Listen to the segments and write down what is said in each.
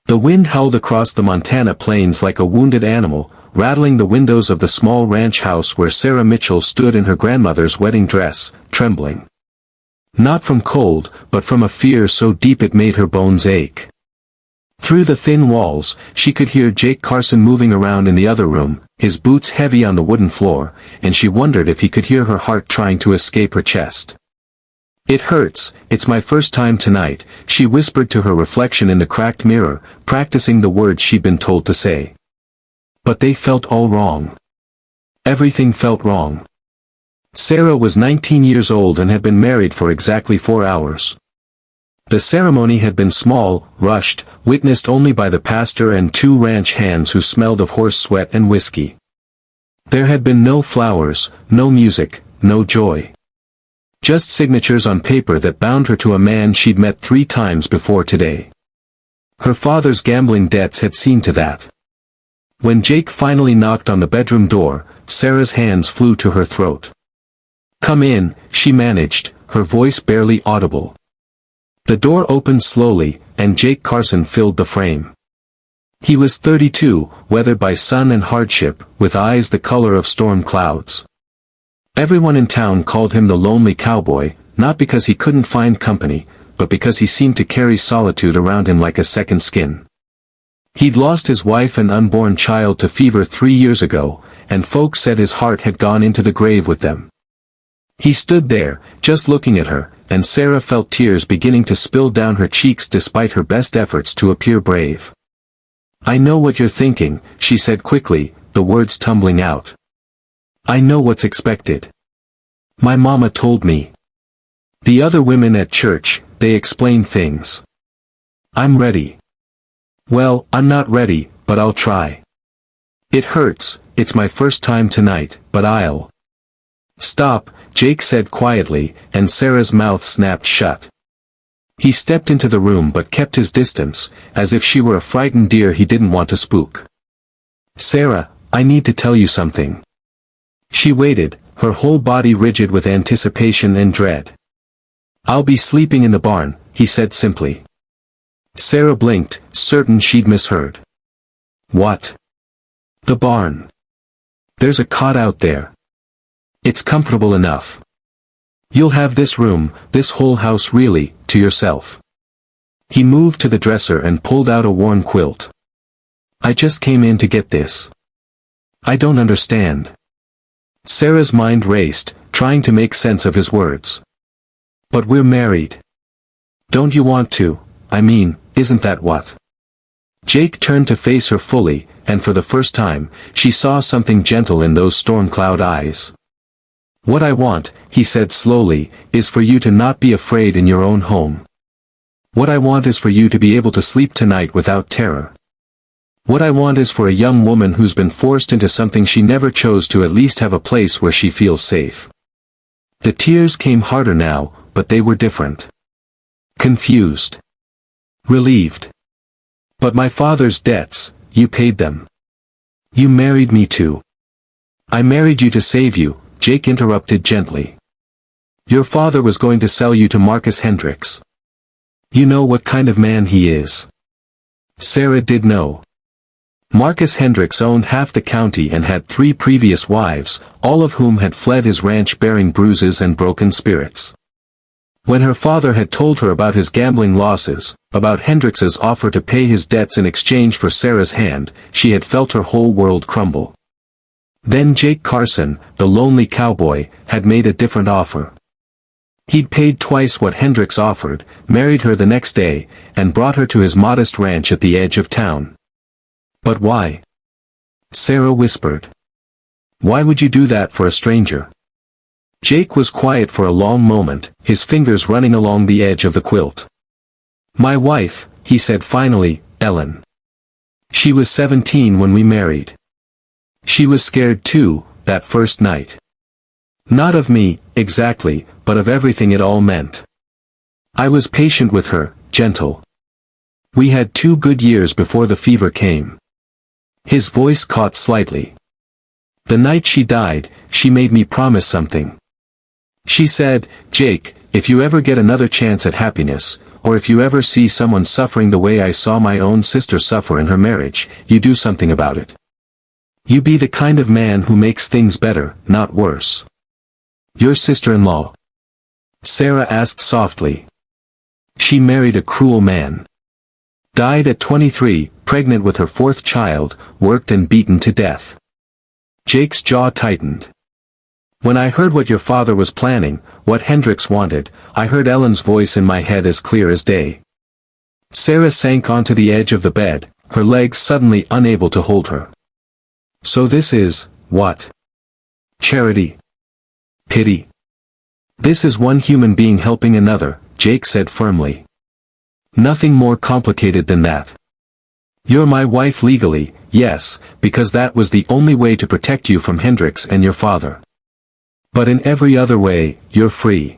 The wind howled across the Montana plains like a wounded animal, rattling the windows of the small ranch house where Sarah Mitchell stood in her grandmother's wedding dress, trembling. Not from cold, but from a fear so deep it made her bones ache. Through the thin walls, she could hear Jake Carson moving around in the other room, his boots heavy on the wooden floor, and she wondered if he could hear her heart trying to escape her chest. "It hurts, it's my first time tonight," she whispered to her reflection in the cracked mirror, practicing the words she'd been told to say. But they felt all wrong. Everything felt wrong. Sarah was 19 years old and had been married for exactly 4 hours. The ceremony had been small, rushed, witnessed only by the pastor and 2 ranch hands who smelled of horse sweat and whiskey. There had been no flowers, no music, no joy. Just signatures on paper that bound her to a man she'd met 3 times before today. Her father's gambling debts had seen to that. When Jake finally knocked on the bedroom door, Sarah's hands flew to her throat. "Come in," she managed, her voice barely audible. The door opened slowly, and Jake Carson filled the frame. He was 32, weathered by sun and hardship, with eyes the color of storm clouds. Everyone in town called him the lonely cowboy, not because he couldn't find company, but because he seemed to carry solitude around him like a second skin. He'd lost his wife and unborn child to fever 3 years ago, and folks said his heart had gone into the grave with them. He stood there, just looking at her, and Sarah felt tears beginning to spill down her cheeks despite her best efforts to appear brave. "I know what you're thinking," she said quickly, the words tumbling out. "I know what's expected. My mama told me. The other women at church, they explain things. I'm ready. Well, I'm not ready, but I'll try. It hurts, it's my first time tonight, but I'll..." "Stop," Jake said quietly, and Sarah's mouth snapped shut. He stepped into the room but kept his distance, as if she were a frightened deer he didn't want to spook. "Sarah, I need to tell you something." She waited, her whole body rigid with anticipation and dread. "I'll be sleeping in the barn," he said simply. Sarah blinked, certain she'd misheard. "What? The barn? There's a cot out there. It's comfortable enough. You'll have this room, this whole house really, to yourself." He moved to the dresser and pulled out a worn quilt. "I just came in to get this. I don't understand." Sarah's mind raced, trying to make sense of his words. "But we're married. Don't you want to, I mean, isn't that what?" Jake turned to face her fully, and for the first time, she saw something gentle in those storm cloud eyes. "What I want," he said slowly, "is for you to not be afraid in your own home. What I want is for you to be able to sleep tonight without terror. What I want is for a young woman who's been forced into something she never chose to at least have a place where she feels safe." The tears came harder now, but they were different. Confused. Relieved. "But my father's debts, you paid them. You married me to..." "I married you to save you," Jake interrupted gently. "Your father was going to sell you to Marcus Hendricks. You know what kind of man he is." Sarah did know. Marcus Hendricks owned half the county and had 3 previous wives, all of whom had fled his ranch bearing bruises and broken spirits. When her father had told her about his gambling losses, about Hendricks's offer to pay his debts in exchange for Sarah's hand, she had felt her whole world crumble. Then Jake Carson, the lonely cowboy, had made a different offer. He'd paid twice what Hendricks offered, married her the next day, and brought her to his modest ranch at the edge of town. "But why?" Sarah whispered. "Why would you do that for a stranger?" Jake was quiet for a long moment, his fingers running along the edge of the quilt. "My wife," he said finally, "Ellen. She was 17 when we married. She was scared too, that first night. Not of me, exactly, but of everything it all meant. I was patient with her, gentle. We had 2 good years before the fever came." His voice caught slightly. "The night she died, she made me promise something. She said, 'Jake, if you ever get another chance at happiness, or if you ever see someone suffering the way I saw my own sister suffer in her marriage, you do something about it. You be the kind of man who makes things better, not worse. Your sister-in-law?" Sarah asked softly. "She married a cruel man. Died at 23, pregnant with her 4th child, worked and beaten to death." Jake's jaw tightened. "When I heard what your father was planning, what Hendricks wanted, I heard Ellen's voice in my head as clear as day." Sarah sank onto the edge of the bed, her legs suddenly unable to hold her. "So this is, what? Charity? Pity? This is one human being helping another," Jake said firmly. "Nothing more complicated than that. You're my wife legally, yes, because that was the only way to protect you from Hendricks and your father. But in every other way, you're free.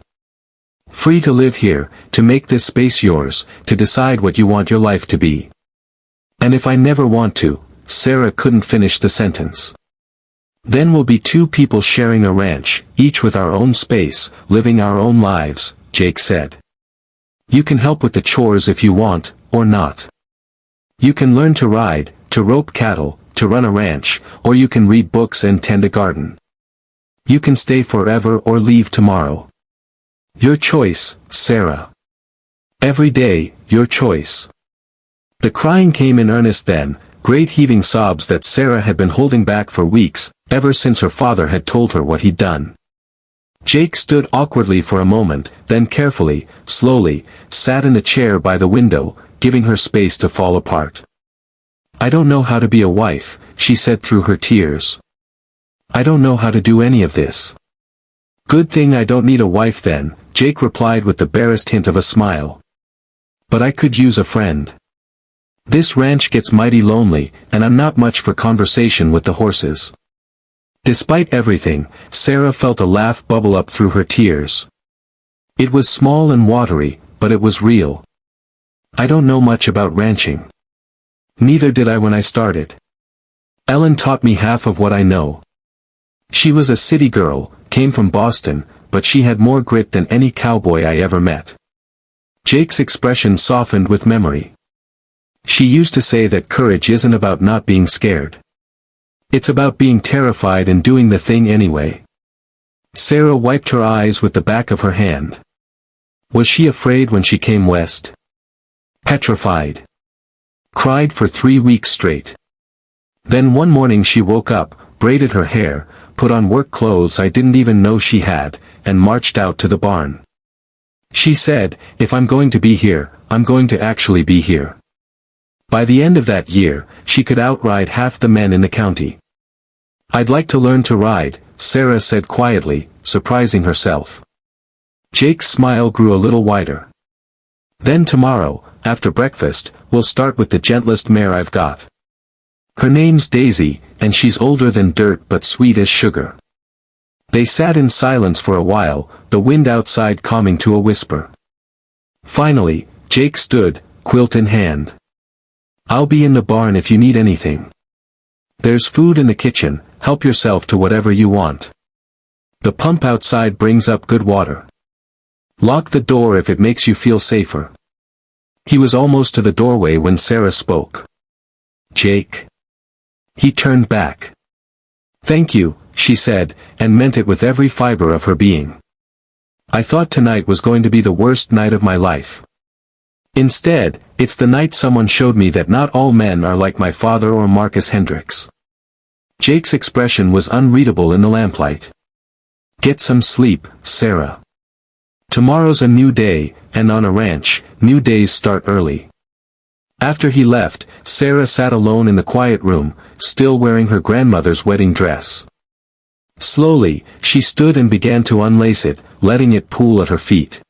Free to live here, to make this space yours, to decide what you want your life to be. And if I never want to," Sarah couldn't finish the sentence. "Then we'll be 2 people sharing a ranch, each with our own space, living our own lives," Jake said. "You can help with the chores if you want, or not. You can learn to ride, to rope cattle, to run a ranch, or you can read books and tend a garden. You can stay forever or leave tomorrow. Your choice, Sarah. Every day, your choice." The crying came in earnest then, great heaving sobs that Sarah had been holding back for weeks, ever since her father had told her what he'd done. Jake stood awkwardly for a moment, then carefully, slowly, sat in the chair by the window, giving her space to fall apart. "I don't know how to be a wife," she said through her tears. "I don't know how to do any of this." "Good thing I don't need a wife then," Jake replied with the barest hint of a smile. "But I could use a friend. This ranch gets mighty lonely, and I'm not much for conversation with the horses." Despite everything, Sarah felt a laugh bubble up through her tears. It was small and watery, but it was real. "I don't know much about ranching. Neither did I when I started. Ellen taught me half of what I know. She was a city girl, came from Boston, but she had more grit than any cowboy I ever met." Jake's expression softened with memory. "She used to say that courage isn't about not being scared. It's about being terrified and doing the thing anyway." Sarah wiped her eyes with the back of her hand. "Was she afraid when she came west?" "Petrified. Cried for 3 weeks straight. Then one morning she woke up, braided her hair, put on work clothes I didn't even know she had, and marched out to the barn. She said, 'If I'm going to be here, I'm going to actually be here.' By the end of that year, she could outride half the men in the county." "I'd like to learn to ride," Sarah said quietly, surprising herself. Jake's smile grew a little wider. "Then tomorrow, after breakfast, we'll start with the gentlest mare I've got. Her name's Daisy, and she's older than dirt but sweet as sugar." They sat in silence for a while, the wind outside calming to a whisper. Finally, Jake stood, quilt in hand. "I'll be in the barn if you need anything. There's food in the kitchen, help yourself to whatever you want. The pump outside brings up good water. Lock the door if it makes you feel safer." He was almost to the doorway when Sarah spoke. "Jake." He turned back. "Thank you," she said, and meant it with every fiber of her being. "I thought tonight was going to be the worst night of my life. Instead, it's the night someone showed me that not all men are like my father or Marcus Hendricks." Jake's expression was unreadable in the lamplight. "Get some sleep, Sarah. Tomorrow's a new day, and on a ranch, new days start early." After he left, Sarah sat alone in the quiet room, still wearing her grandmother's wedding dress. Slowly, she stood and began to unlace it, letting it pool at her feet.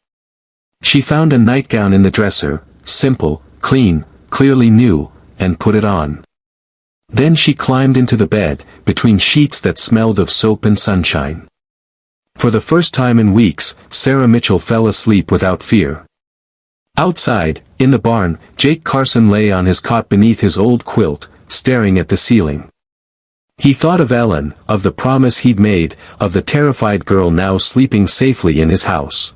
She found a nightgown in the dresser, simple, clean, clearly new, and put it on. Then she climbed into the bed, between sheets that smelled of soap and sunshine. For the first time in weeks, Sarah Mitchell fell asleep without fear. Outside, in the barn, Jake Carson lay on his cot beneath his old quilt, staring at the ceiling. He thought of Ellen, of the promise he'd made, of the terrified girl now sleeping safely in his house.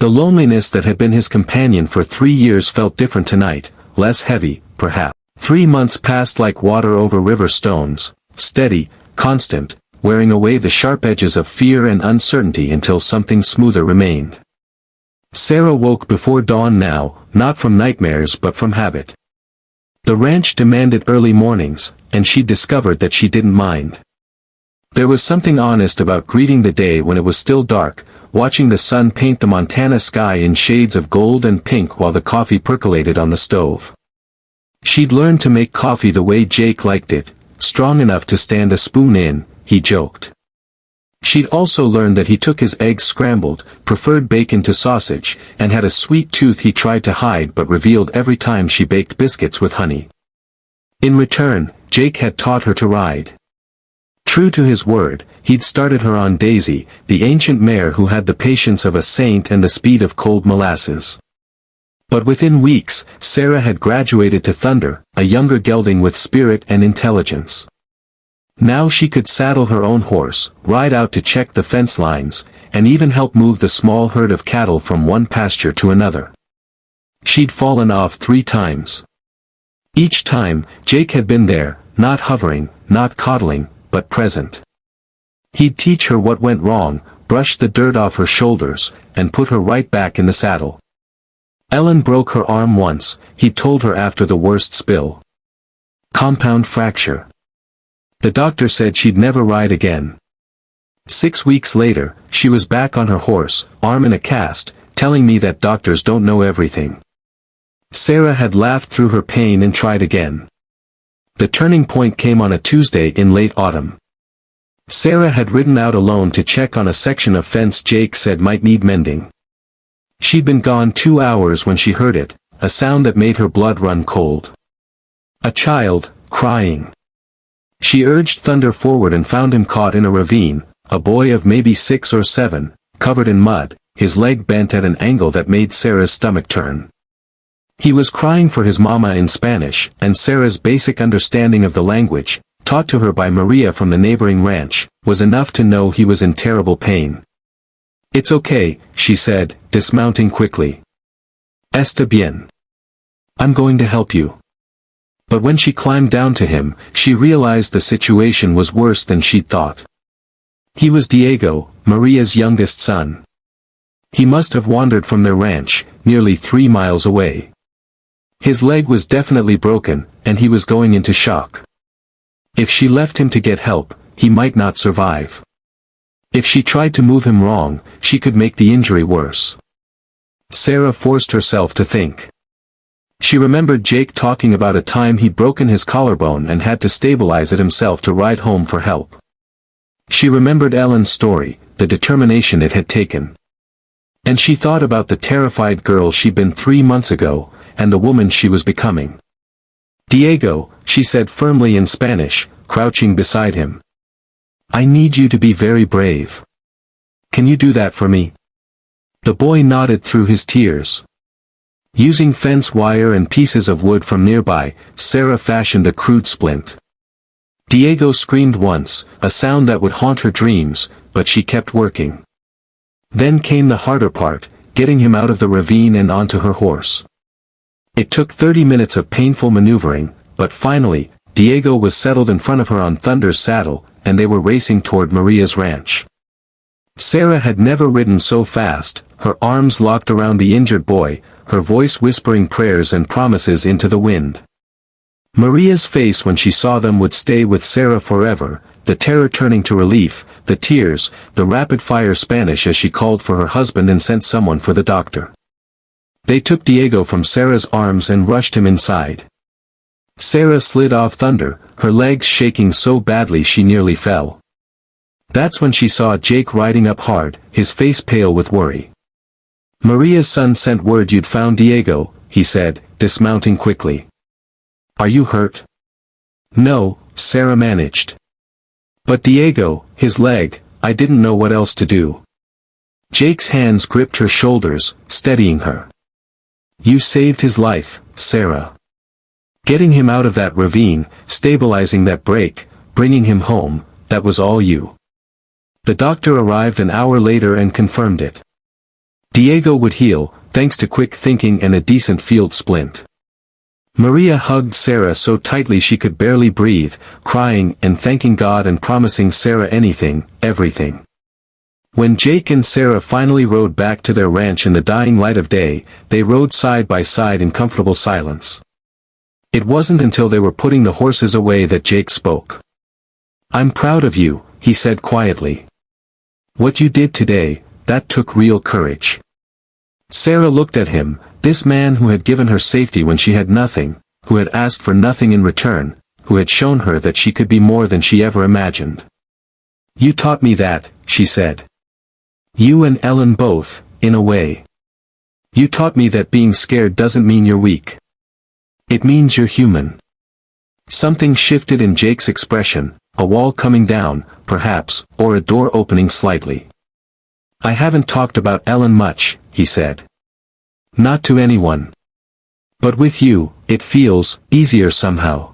The loneliness that had been his companion for 3 years felt different tonight, less heavy, perhaps. 3 months passed like water over river stones, steady, constant, wearing away the sharp edges of fear and uncertainty until something smoother remained. Sarah woke before dawn now, not from nightmares but from habit. The ranch demanded early mornings, and she discovered that she didn't mind. There was something honest about greeting the day when it was still dark, watching the sun paint the Montana sky in shades of gold and pink while the coffee percolated on the stove. She'd learned to make coffee the way Jake liked it, strong enough to stand a spoon in, he joked. She'd also learned that he took his eggs scrambled, preferred bacon to sausage, and had a sweet tooth he tried to hide but revealed every time she baked biscuits with honey. In return, Jake had taught her to ride. True to his word, he'd started her on Daisy, the ancient mare who had the patience of a saint and the speed of cold molasses. But within weeks, Sarah had graduated to Thunder, a younger gelding with spirit and intelligence. Now she could saddle her own horse, ride out to check the fence lines, and even help move the small herd of cattle from one pasture to another. She'd fallen off 3 times. Each time, Jake had been there, not hovering, not coddling, but present. He'd teach her what went wrong, brush the dirt off her shoulders, and put her right back in the saddle. Ellen broke her arm once, he told her after the worst spill. Compound fracture. The doctor said she'd never ride again. 6 weeks later, she was back on her horse, arm in a cast, telling me that doctors don't know everything. Sarah had laughed through her pain and tried again. The turning point came on a Tuesday in late autumn. Sarah had ridden out alone to check on a section of fence Jake said might need mending. She'd been gone 2 hours when she heard it, a sound that made her blood run cold. A child, crying. She urged Thunder forward and found him caught in a ravine, a boy of maybe 6 or 7, covered in mud, his leg bent at an angle that made Sarah's stomach turn. He was crying for his mama in Spanish, and Sarah's basic understanding of the language, taught to her by Maria from the neighboring ranch, was enough to know he was in terrible pain. "It's okay," she said, dismounting quickly. "Está bien. I'm going to help you." But when she climbed down to him, she realized the situation was worse than she'd thought. He was Diego, Maria's youngest son. He must have wandered from their ranch, nearly 3 miles away. His leg was definitely broken, and he was going into shock. If she left him to get help, he might not survive. If she tried to move him wrong, she could make the injury worse. Sarah forced herself to think. She remembered Jake talking about a time he'd broken his collarbone and had to stabilize it himself to ride home for help. She remembered Ellen's story, the determination it had taken. And she thought about the terrified girl she'd been 3 months ago, and the woman she was becoming. "Diego," she said firmly in Spanish, crouching beside him. "I need you to be very brave. Can you do that for me?" The boy nodded through his tears. Using fence wire and pieces of wood from nearby, Sarah fashioned a crude splint. Diego screamed once, a sound that would haunt her dreams, but she kept working. Then came the harder part, getting him out of the ravine and onto her horse. It took 30 minutes of painful maneuvering, but finally, Diego was settled in front of her on Thunder's saddle, and they were racing toward Maria's ranch. Sarah had never ridden so fast, her arms locked around the injured boy, her voice whispering prayers and promises into the wind. Maria's face when she saw them would stay with Sarah forever, the terror turning to relief, the tears, the rapid-fire Spanish as she called for her husband and sent someone for the doctor. They took Diego from Sarah's arms and rushed him inside. Sarah slid off Thunder, her legs shaking so badly she nearly fell. That's when she saw Jake riding up hard, his face pale with worry. "Maria's son sent word you'd found Diego," he said, dismounting quickly. "Are you hurt?" "No," Sarah managed. "But Diego, his leg, I didn't know what else to do." Jake's hands gripped her shoulders, steadying her. "You saved his life, Sarah. Getting him out of that ravine, stabilizing that break, bringing him home, that was all you." The doctor arrived an hour later and confirmed it. Diego would heal, thanks to quick thinking and a decent field splint. Maria hugged Sarah so tightly she could barely breathe, crying and thanking God and promising Sarah anything, everything. When Jake and Sarah finally rode back to their ranch in the dying light of day, they rode side by side in comfortable silence. It wasn't until they were putting the horses away that Jake spoke. "I'm proud of you," he said quietly. "What you did today, that took real courage." Sarah looked at him, this man who had given her safety when she had nothing, who had asked for nothing in return, who had shown her that she could be more than she ever imagined. "You taught me that," she said. "You and Ellen both, in a way. You taught me that being scared doesn't mean you're weak. It means you're human." Something shifted in Jake's expression, a wall coming down, perhaps, or a door opening slightly. "I haven't talked about Ellen much," he said. "Not to anyone. But with you, it feels easier somehow."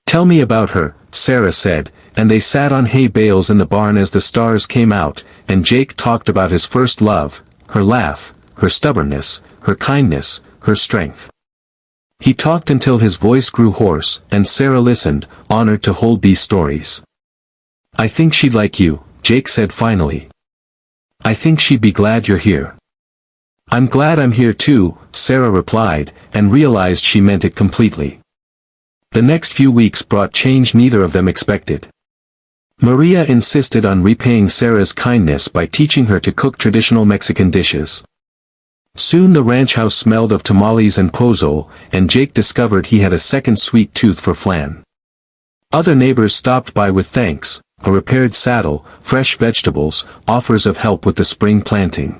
"Tell me about her," Sarah said, and they sat on hay bales in the barn as the stars came out, and Jake talked about his first love, her laugh, her stubbornness, her kindness, her strength. He talked until his voice grew hoarse, and Sarah listened, honored to hold these stories. "I think she'd like you," Jake said finally. "I think she'd be glad you're here." "I'm glad I'm here too," Sarah replied, and realized she meant it completely. The next few weeks brought change neither of them expected. Maria insisted on repaying Sarah's kindness by teaching her to cook traditional Mexican dishes. Soon the ranch house smelled of tamales and pozole, and Jake discovered he had a second sweet tooth for flan. Other neighbors stopped by with thanks, a repaired saddle, fresh vegetables, offers of help with the spring planting.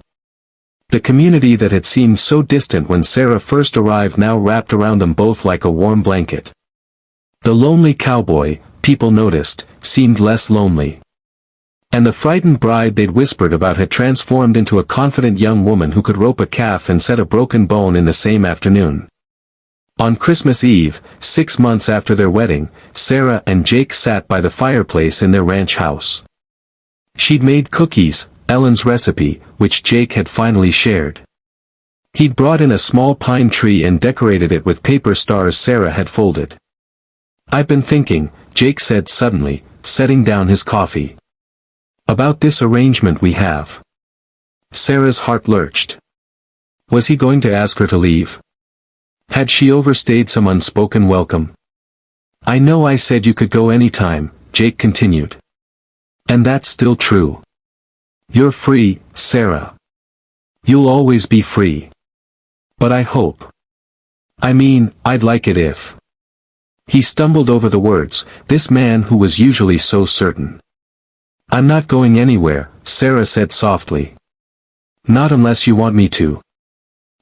The community that had seemed so distant when Sarah first arrived now wrapped around them both like a warm blanket. The lonely cowboy, people noticed, seemed less lonely. And the frightened bride they'd whispered about had transformed into a confident young woman who could rope a calf and set a broken bone in the same afternoon. On Christmas Eve, 6 months after their wedding, Sarah and Jake sat by the fireplace in their ranch house. She'd made cookies, Ellen's recipe, which Jake had finally shared. He'd brought in a small pine tree and decorated it with paper stars Sarah had folded. "I've been thinking," Jake said suddenly, setting down his coffee. "About this arrangement we have." Sarah's heart lurched. Was he going to ask her to leave? Had she overstayed some unspoken welcome? "I know I said you could go anytime," Jake continued. "And that's still true. You're free, Sarah. You'll always be free. But I hope. I mean, I'd like it if." He stumbled over the words, this man who was usually so certain. "I'm not going anywhere," Sarah said softly. "Not unless you want me to."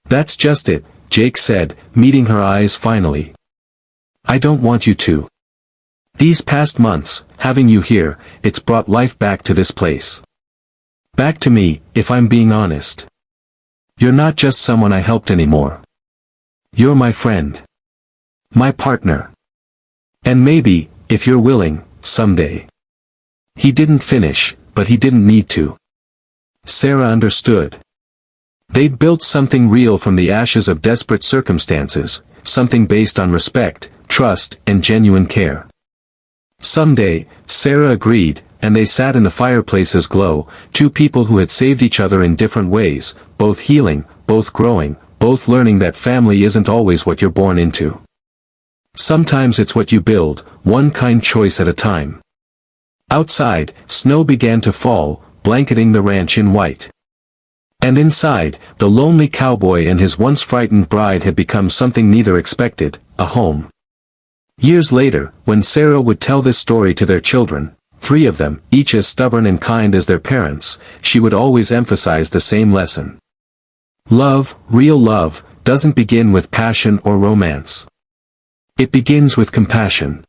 "That's just it," Jake said, meeting her eyes finally. "I don't want you to. These past months, having you here, it's brought life back to this place. Back to me, if I'm being honest. You're not just someone I helped anymore. You're my friend. My partner. And maybe, if you're willing, someday." He didn't finish, but he didn't need to. Sarah understood. They'd built something real from the ashes of desperate circumstances, something based on respect, trust, and genuine care. Someday, Sarah agreed, and they sat in the fireplace's glow, two people who had saved each other in different ways, both healing, both growing, both learning that family isn't always what you're born into. Sometimes it's what you build, one kind choice at a time. Outside, snow began to fall, blanketing the ranch in white. And inside, the lonely cowboy and his once frightened bride had become something neither expected, a home. Years later, when Sarah would tell this story to their children, 3 of them, each as stubborn and kind as their parents, she would always emphasize the same lesson. Love, real love, doesn't begin with passion or romance. It begins with compassion.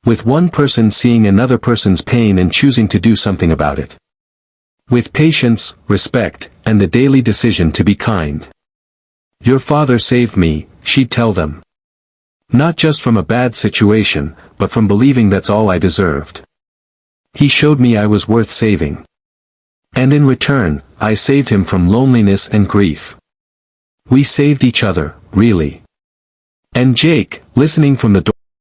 With one person seeing another person's pain and choosing to do something about it. With patience, respect, and the daily decision to be kind. Your father saved me, she'd tell them. Not just from a bad situation, but from believing that's all I deserved. He showed me I was worth saving. And in return, I saved him from loneliness and grief. We saved each other, really. And Jake, listening from the